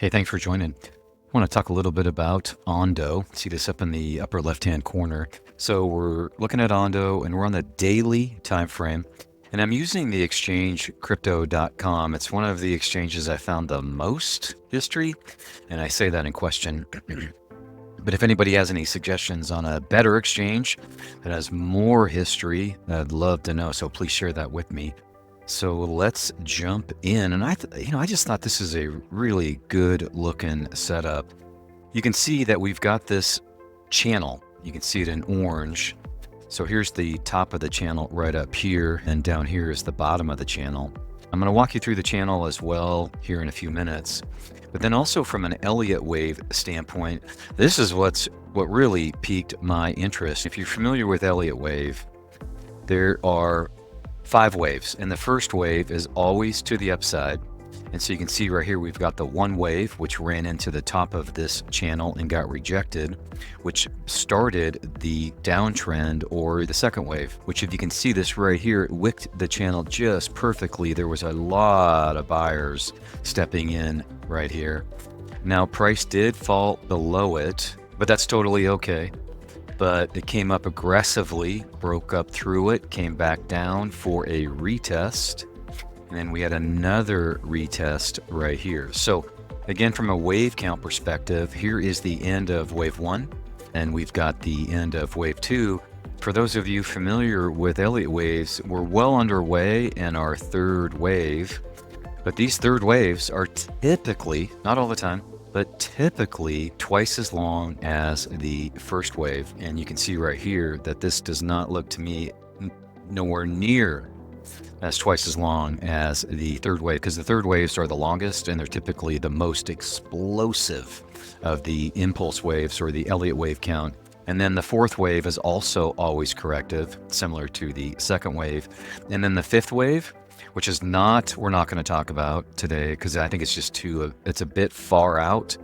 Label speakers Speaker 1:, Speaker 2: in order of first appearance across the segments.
Speaker 1: Hey, thanks for joining. I want to talk a little bit about Ondo. See this up in the upper left-hand corner. So we're looking at Ondo and we're on the daily time frame. And I'm using the exchange crypto.com. It's one of the exchanges I found the most history, and I say that in question. But if anybody has any suggestions on a better exchange that has more history, I'd love to know. So please share that with me. So let's jump in. And I just thought this is a really good looking setup. You can see that we've got this channel. You can see it in orange. So here's the top of the channel right up here, and down here is the bottom of the channel. I'm going to walk you through the channel as well here in a few minutes. But then also from an Elliott Wave standpoint, this is what really piqued my interest. If you're familiar with Elliott Wave, there are 5 waves, and the first wave is always to the upside. And so you can see right here we've got the one wave which ran into the top of this channel and got rejected, which started the downtrend, or the second wave, which, if you can see this right here, it wicked the channel just perfectly. There was a lot of buyers stepping in right here. Now price did fall below it, but that's totally okay. But it came up aggressively, broke up through it, came back down for a retest, and then we had another retest right here. So again, from a wave count perspective, here is the end of wave 1, and we've got the end of wave 2. For those of you familiar with Elliott waves, we're well underway in our third wave, but these third waves are typically, not all the time, but typically twice as long as the first wave. And you can see right here that this does not look to me nowhere near as twice as long as the third wave, because the third waves are the longest and they're typically the most explosive of the impulse waves or the Elliott wave count. And then the fourth wave is also always corrective, similar to the second wave. And then the fifth wave, which is we're not going to talk about today because I think it's just it's a bit far out.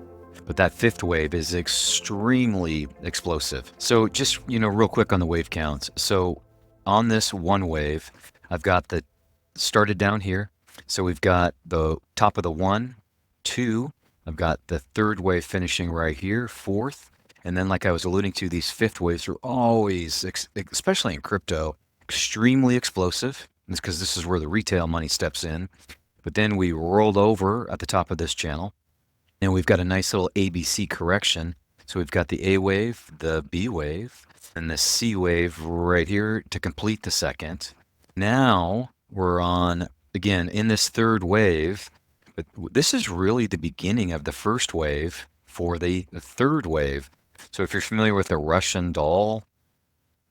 Speaker 1: But that fifth wave is extremely explosive. So just, real quick on the wave counts. So on this one wave, I've got started down here. So we've got the top of the 1, 2. I've got the third wave finishing right here, fourth. And then, like I was alluding to, these fifth waves are always, especially in crypto, extremely explosive. It's because this is where the retail money steps in. But then we rolled over at the top of this channel, and we've got a nice little ABC correction. So we've got the A wave, the B wave, and the C wave right here to complete the second. Now we're on, again, in this third wave, but this is really the beginning of the first wave for the third wave. So if you're familiar with the Russian doll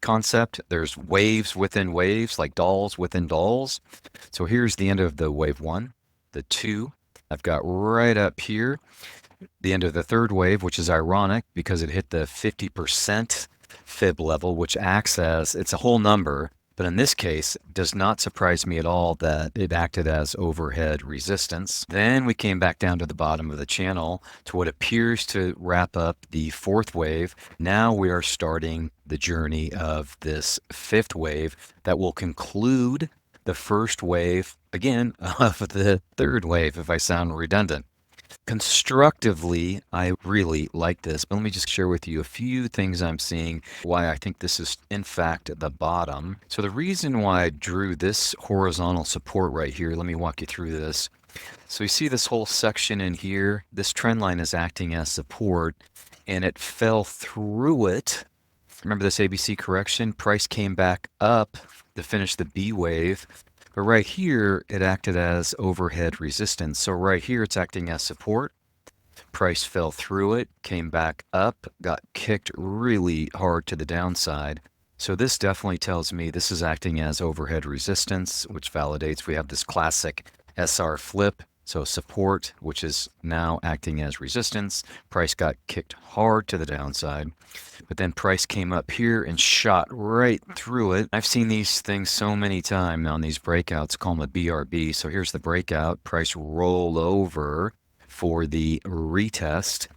Speaker 1: concept, there's waves within waves, like dolls within dolls. So here's the end of the wave 1, the 2. I've got right up here the end of the third wave, which is ironic because it hit the 50% fib level, which acts as, it's a whole number, but in this case, it does not surprise me at all that it acted as overhead resistance. Then we came back down to the bottom of the channel to what appears to wrap up the fourth wave. Now we are starting the journey of this fifth wave that will conclude the first wave, again, of the third wave, if I sound redundant. Constructively, I really like this, but let me just share with you a few things I'm seeing, why I think this is in fact the bottom. So the reason why I drew this horizontal support right here, let me walk you through this. So you see this whole section in here, this trend line is acting as support, and it fell through it. Remember this ABC correction? Price came back up to finish the B wave. But right here, it acted as overhead resistance. So right here, it's acting as support. Price fell through it, came back up, got kicked really hard to the downside. So this definitely tells me this is acting as overhead resistance, which validates we have this classic SR flip. So support, which is now acting as resistance. Price got kicked hard to the downside, but then price came up here and shot right through it. I've seen these things so many times on these breakouts, call them a BRB. So here's the breakout. Price rolled over for the retest.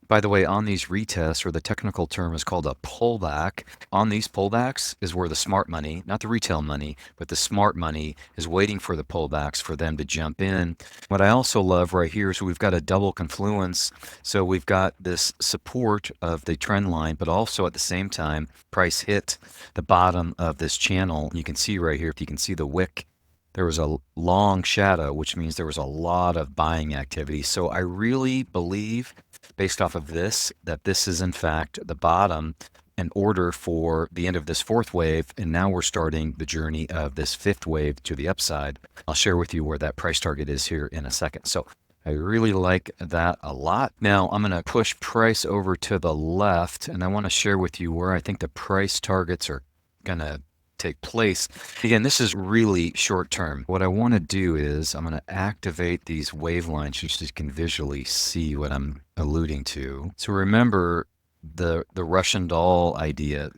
Speaker 1: By the way, on these retests, or the technical term is called a pullback, on these pullbacks is where the smart money, not the retail money, but the smart money is waiting for the pullbacks for them to jump in. What I also love right here is we've got a double confluence. So we've got this support of the trend line, but also at the same time, price hit the bottom of this channel. You can see right here, if you can see the wick, there was a long shadow, which means there was a lot of buying activity. So I really believe, based off of this, that this is in fact the bottom in order for the end of this fourth wave. And now we're starting the journey of this fifth wave to the upside. I'll share with you where that price target is here in a second. So I really like that a lot. Now I'm going to push price over to the left, and I want to share with you where I think the price targets are going to take place. Again, this is really short term. What I want to do is I'm going to activate these wave lines just so you can visually see what I'm alluding to. So remember the Russian doll idea,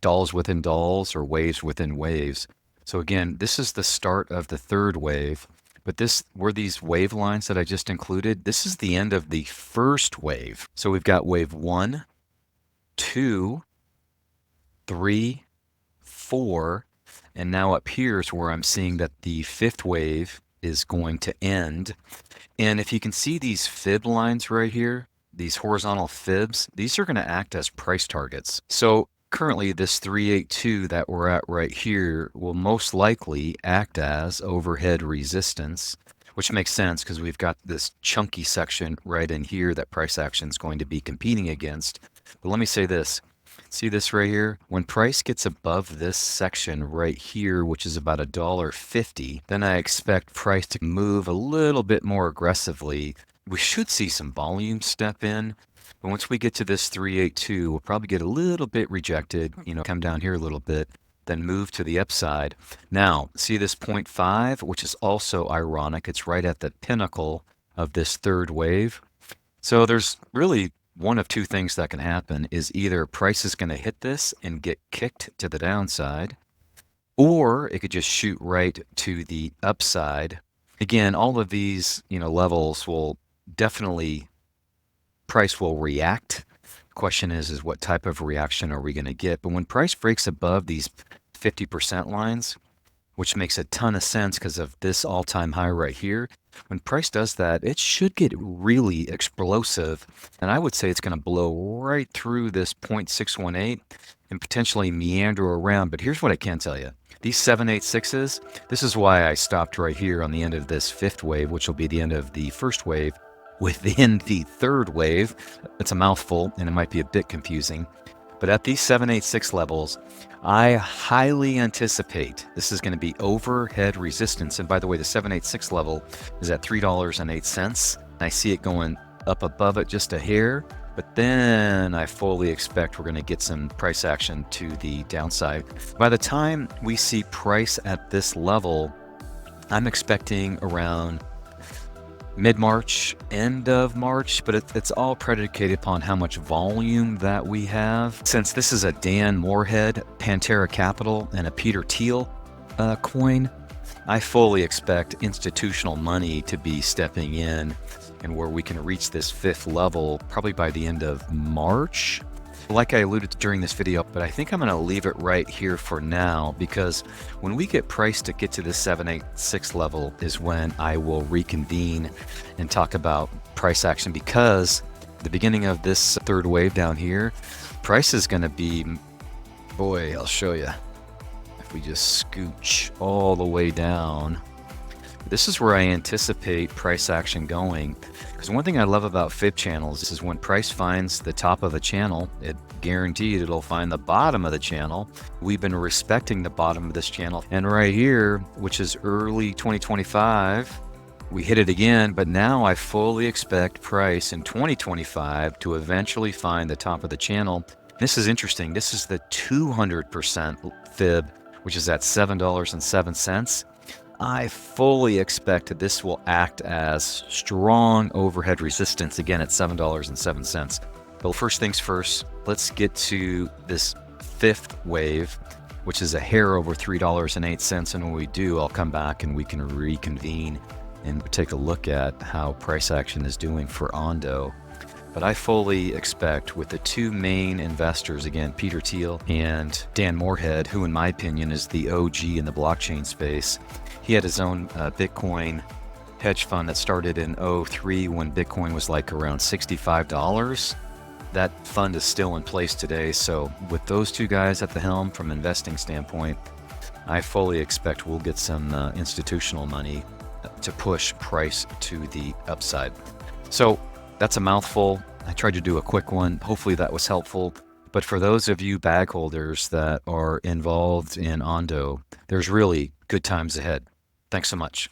Speaker 1: dolls within dolls or waves within waves. So again, this is the start of the third wave, but this were these wave lines that I just included. This is the end of the first wave. So we've got wave 1, 2, 3, 4, and now up here is where I'm seeing that the fifth wave is going to end. And if you can see these fib lines right here, these horizontal fibs, these are going to act as price targets. So currently this 382 that we're at right here will most likely act as overhead resistance, which makes sense because we've got this chunky section right in here that price action is going to be competing against. But let me say this. See this right here? When price gets above this section right here, which is about $1.50, then I expect price to move a little bit more aggressively. We should see some volume step in, but once we get to this 382, we'll probably get a little bit rejected, come down here a little bit, then move to the upside. Now, see this 0.5, which is also ironic. It's right at the pinnacle of this third wave. So there's really one of two things that can happen is either price is going to hit this and get kicked to the downside, or it could just shoot right to the upside. Again, all of these, levels will definitely, price will react. The question is what type of reaction are we going to get? But when price breaks above these 50% lines, which makes a ton of sense because of this all-time high right here. When price does that, it should get really explosive, and I would say it's going to blow right through this 0.618 and potentially meander around. But here's what I can tell you. These 786s, this is why I stopped right here on the end of this fifth wave, which will be the end of the first wave within the third wave. It's a mouthful, and it might be a bit confusing. But at these 786 levels, I highly anticipate this is going to be overhead resistance. And by the way, the 786 level is at $3.08. I see it going up above it just a hair, but then I fully expect we're going to get some price action to the downside. By the time we see price at this level, I'm expecting around mid-March, end of March, but it's all predicated upon how much volume that we have. Since this is a Dan Morehead, Pantera Capital, and a Peter Thiel coin, I fully expect institutional money to be stepping in and where we can reach this fifth level probably by the end of March. Like I alluded to during this video, but I think I'm going to leave it right here for now, because when we get price to get to the 786 level is when I will reconvene and talk about price action, because the beginning of this third wave down here, price is going to be, boy, I'll show you. If we just scooch all the way down, this is where I anticipate price action going. Because one thing I love about fib channels is when price finds the top of a channel, it guaranteed it'll find the bottom of the channel. We've been respecting the bottom of this channel. And right here, which is early 2025, we hit it again, but now I fully expect price in 2025 to eventually find the top of the channel. This is interesting. This is the 200% fib, which is at $7.07. I fully expect that this will act as strong overhead resistance again at $7.07. But first things first, let's get to this fifth wave, which is a hair over $3.08. And when we do, I'll come back and we can reconvene and take a look at how price action is doing for Ondo. But I fully expect with the two main investors, again, Peter Thiel and Dan Morehead, who in my opinion is the OG in the blockchain space, he had his own Bitcoin hedge fund that started in '03 when Bitcoin was like around $65. That fund is still in place today. So with those two guys at the helm from investing standpoint, I fully expect we'll get some institutional money to push price to the upside. So that's a mouthful. I tried to do a quick one. Hopefully that was helpful. But for those of you bag holders that are involved in Ondo, there's really good times ahead. Thanks so much.